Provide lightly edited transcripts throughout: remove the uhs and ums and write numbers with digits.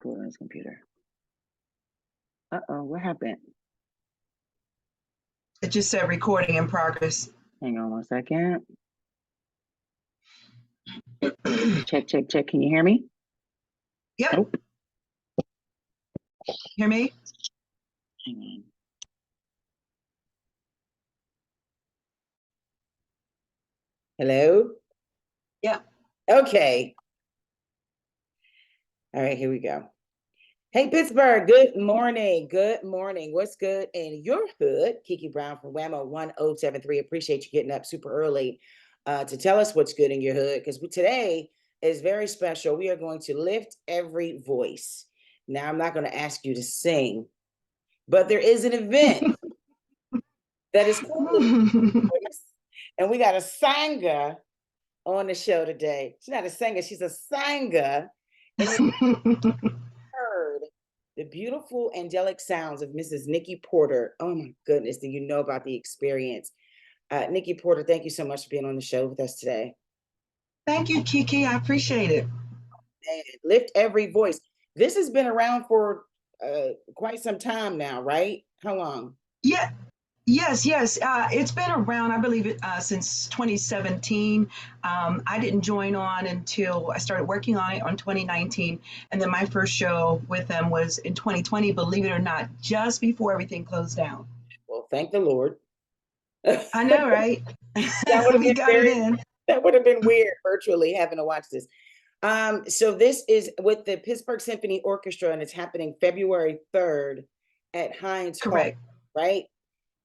cool on his computer. Uh-oh, what happened? It just said recording in progress. Hang on 1 second. Check, check, check. Can you hear me? Yep. Nope. Hear me? Hang on. Hello? Yeah. Okay. All right, here we go. Hey, Pittsburgh, good morning. Good morning. What's good in your hood? Kiki Brown from Whammo 1073. Appreciate you getting up super early to tell us what's good in your hood, because today is very special. We are going to lift every voice. Now, I'm not going to ask you to sing, but there is an event that is cool. And we got a singer on the show today. She's not a singer, she's a singer. And heard the beautiful angelic sounds of Mrs. Nikki Porter. Oh my goodness, do you know about the experience? Nikki Porter, thank you so much for being on the show with us today. Thank you, Kiki. I appreciate it. And lift every voice. This has been around for quite some time now, right? How long? Yeah. Yes. It's been around, I believe, since 2017. I didn't join on until I started working on it on 2019. And then my first show with them was in 2020, believe it or not, just before everything closed down. Well, thank the Lord. I know, right? We got it in. That would have been weird virtually having to watch this. So this is with the Pittsburgh Symphony Orchestra, and it's happening February 3rd at Heinz Hall, Correct. right?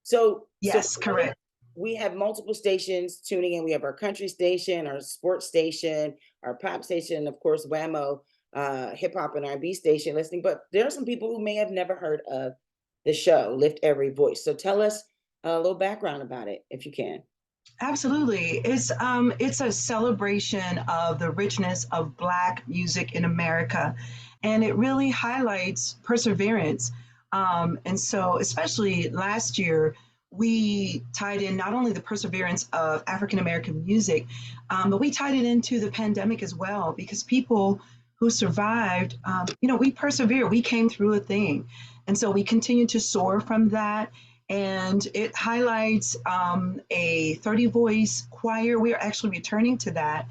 So yes, correct. We have multiple stations tuning in. We have our country station, our sports station, our pop station, and of course, Whammo, hip hop and R&B station listening. But there are some people who may have never heard of the show, Lift Every Voice. So tell us a little background about it, if you can. Absolutely. It's a celebration of the richness of Black music in America. And it really highlights perseverance. And so, especially last year, we tied in not only the perseverance of African American music, but we tied it into the pandemic as well, because people who survived, we persevered, we came through a thing. And so we continue to soar from that. And it highlights a 30-voice choir. We are actually returning to that.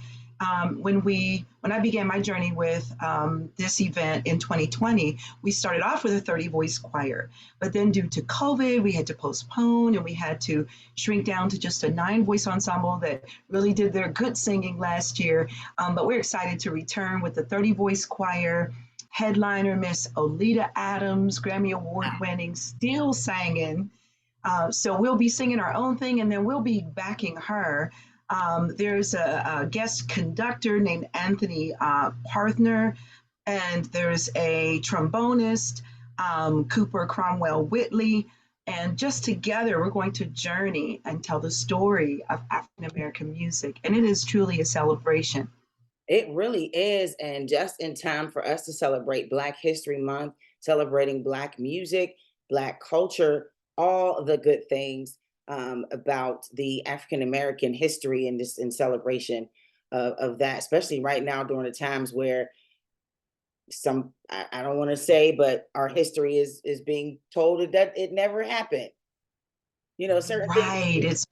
When I began my journey with this event in 2020, we started off with a 30-voice choir, but then due to COVID, we had to postpone and we had to shrink down to just a 9-voice ensemble that really did their good singing last year. But we're excited to return with the 30-voice choir. Headliner Miss Olita Adams, Grammy Award winning, still singing. So we'll be singing our own thing, and then we'll be backing her. There's a guest conductor named Anthony Parthner, and there's a trombonist, Cooper Cromwell Whitley. And just together, we're going to journey and tell the story of African American music. And it is truly a celebration. It really is. And just in time for us to celebrate Black History Month, celebrating Black music, Black culture, all the good things about the African American history and this in celebration of that, especially right now during the times where I don't want to say, but our history is being told that it never happened. Certain things.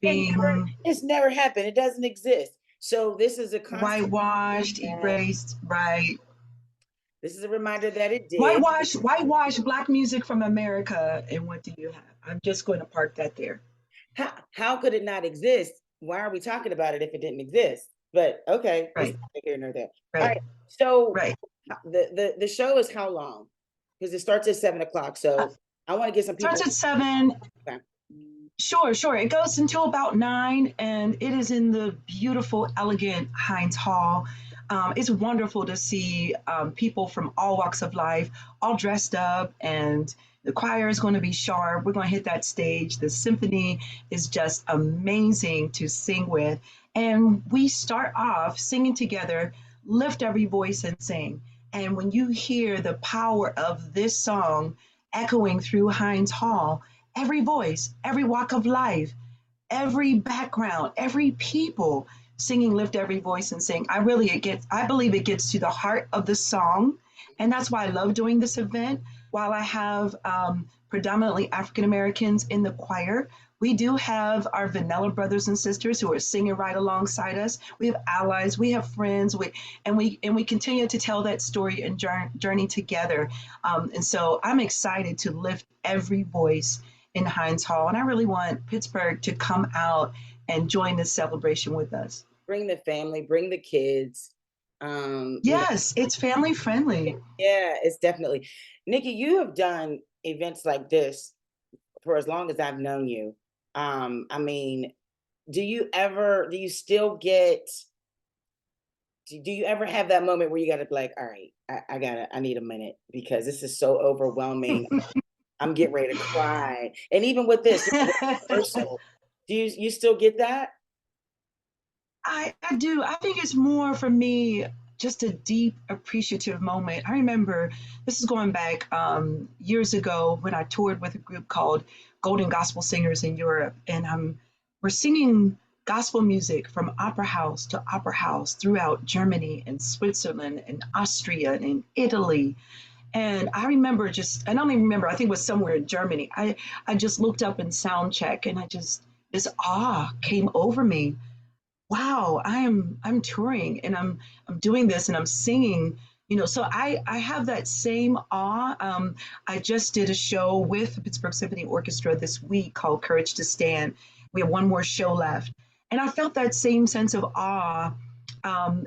It's never happened. It doesn't exist. So this is a whitewashed, erased, right. This is a reminder that it did. Whitewash Black music from America, and what do you have? I'm just going to park that there. How could it not exist? Why are we talking about it if it didn't exist? But okay, right. It's not here nor there. Right. All right. So right. the show is how long? Because it starts at 7 o'clock. So I want to get some people. Starts at 7. Okay. Sure. It goes until about 9, and it is in the beautiful, elegant Heinz Hall. It's wonderful to see people from all walks of life, all dressed up, and the choir is going to be sharp. We're going to hit that stage. The symphony is just amazing to sing with. And we start off singing together, lift every voice and sing. And when you hear the power of this song echoing through Heinz Hall, every voice, every walk of life, every background, every people singing lift every voice and sing. I believe it gets to the heart of the song, And that's why I love doing this event. While I have predominantly African Americans in the choir, we do have our vanilla brothers and sisters who are singing right alongside us. We have allies, we have friends, and we continue to tell that story and journey together. And so I'm excited to lift every voice in Heinz Hall, and I really want Pittsburgh to come out and join this celebration with us. Bring the family, bring the kids. You know, Yes, it's family friendly. yeah, it's definitely. Nikki, you have done events like this for as long as I've known you. I mean, do you still get, do you ever have that moment where you gotta be like, all right, I need a minute because this is so overwhelming. I'm getting ready to cry. And even with this, rehearsal, do you still get that? I do. I think it's more for me just a deep appreciative moment. I remember this is going back years ago when I toured with a group called Golden Gospel Singers in Europe, and we're singing gospel music from opera house throughout Germany and Switzerland and Austria and Italy. And I remember I don't even remember, I think it was somewhere in Germany. I just looked up in sound check and this awe came over me. Wow, I'm touring and I'm doing this and I'm singing, so I have that same awe. I just did a show with the Pittsburgh Symphony Orchestra this week called Courage to Stand. We have one more show left, and I felt that same sense of awe.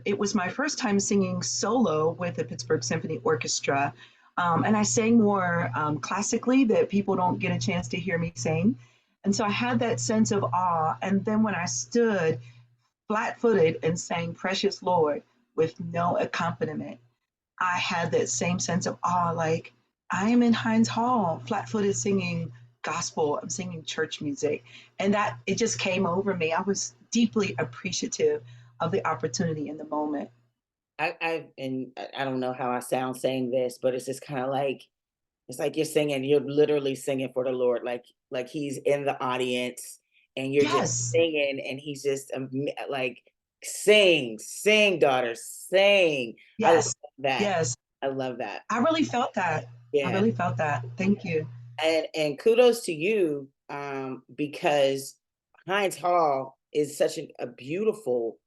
It was my first time singing solo with the Pittsburgh Symphony Orchestra, and I sang more classically that people don't get a chance to hear me sing, and so I had that sense of awe. And then when I stood flat footed and sang Precious Lord with no accompaniment, I had that same sense of awe, like I am in Heinz Hall, flat footed singing gospel, I'm singing church music. And that it just came over me. I was deeply appreciative of the opportunity in the moment. I don't know how I sound saying this, but it's just kind of like, it's like you're literally singing for the Lord, like he's in the audience and you're just Yes, singing and he's just like, sing, daughter, sing. I love yes, that. yes. I love that. I really felt that. I Yeah. really felt that. Thank you. And kudos to you, because Heinz Hall is such a beautiful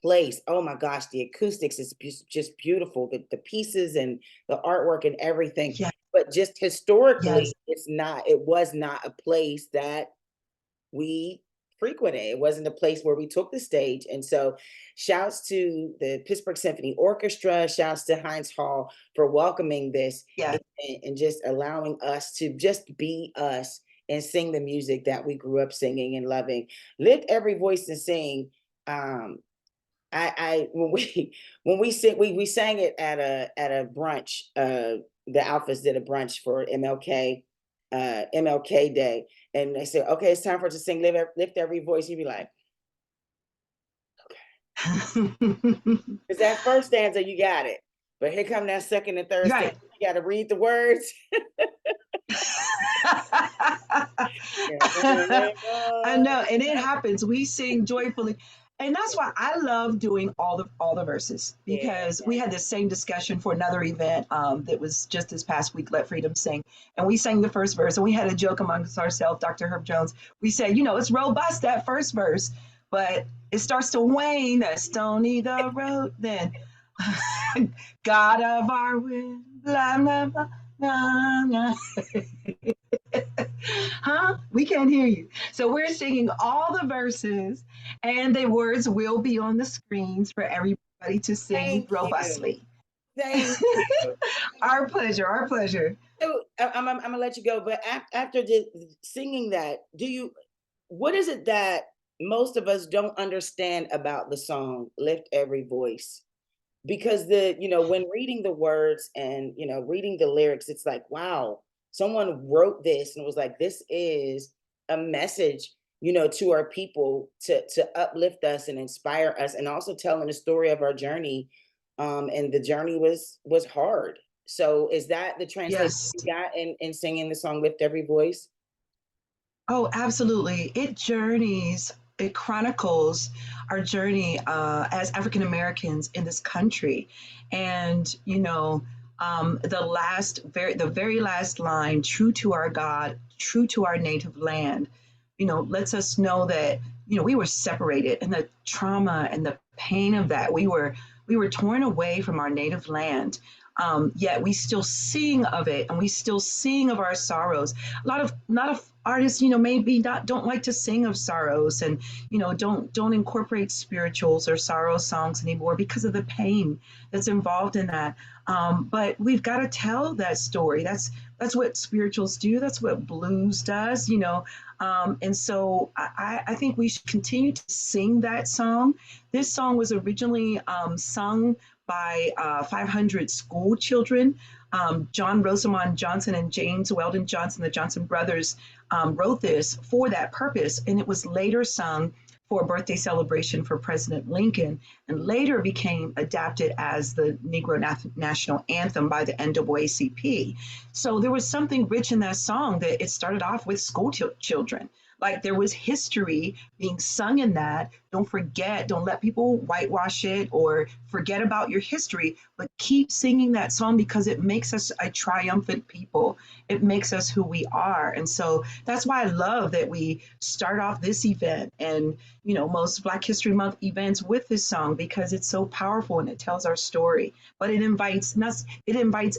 place. Oh my gosh, the acoustics is just beautiful. The pieces and the artwork and everything. Yeah, But just yes, historically, it was not a place that we frequented. It wasn't a place where we took the stage. And so shouts to the Pittsburgh Symphony Orchestra, shouts to Heinz Hall for welcoming this yeah, and just allowing us to just be us and sing the music that we grew up singing and loving. Lift every voice and sing. I when we sing we sang it at a brunch. The Alphas did a brunch for MLK Day, and they said, "Okay, it's time for us to sing lift every voice." You'd be like, "Because that first stanza you got it, but here come that second and third stanza. right. You got to read the words." I know, and it happens. We sing joyfully. And that's why I love doing all the verses, Yeah, because we had the same discussion for another event that was just this past week, Let Freedom Sing. And we sang the first verse and we had a joke amongst ourselves, Dr. Herb Jones. We said, it's robust, that first verse, but it starts to wane, that stony the road, then God of our will, blah, blah, blah, blah, blah. Huh? We can't hear you. So we're singing all the verses, and the words will be on the screens for everybody to sing thank you, robustly. thank you. Our pleasure. Our pleasure. So I'm gonna let you go, but after singing that, what is it that most of us don't understand about the song "Lift Every Voice"? Because when reading the words and reading the lyrics, it's like, wow, someone wrote this and was like, this is a message, to our people to uplift us and inspire us, and also telling the story of our journey. And the journey was hard. So is that the translation Yes. you got in singing the song "Lift Every Voice"? Oh, absolutely. It chronicles our journey as African Americans in this country. And, The very last line, true to our God, true to our native land, lets us know that, we were separated, and the trauma and the pain of that. We were torn away from our native land. Yet we still sing of it, and we still sing of our sorrows. A lot of artists, maybe not don't like to sing of sorrows, and don't incorporate spirituals or sorrow songs anymore because of the pain that's involved in that. But we've got to tell that story. That's what spirituals do. That's what blues does. And so I think we should continue to sing that song. This song was originally sung by 500 school children. John Rosamond Johnson and James Weldon Johnson, the Johnson brothers, wrote this for that purpose. And it was later sung for a birthday celebration for President Lincoln, and later became adapted as the Negro National Anthem by the NAACP. So there was something rich in that song that it started off with school children. Like there was history being sung in that. Don't forget, don't let people whitewash it or forget about your history, but keep singing that song because it makes us a triumphant people. It makes us who we are. And so that's why I love that we start off this event and, most Black History Month events with this song because it's so powerful and it tells our story. But it invites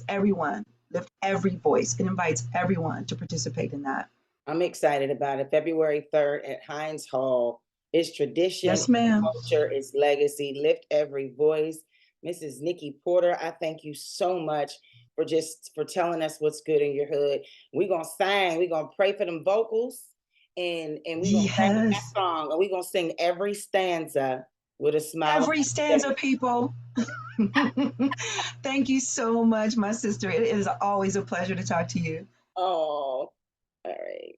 everyone, lift every voice. It invites everyone to participate in that. I'm excited about it. February 3rd at Heinz Hall. It's tradition, Yes, ma'am. culture, it's legacy. Lift every voice. Mrs. Nikki Porter, I thank you so much for telling us what's good in your hood. We're gonna sing, we're gonna pray for them vocals, and we're gonna sing that Yes. song, and we're gonna sing every stanza with a smile. Every stanza, people. Thank you so much, my sister. It is always a pleasure to talk to you. Oh, all right.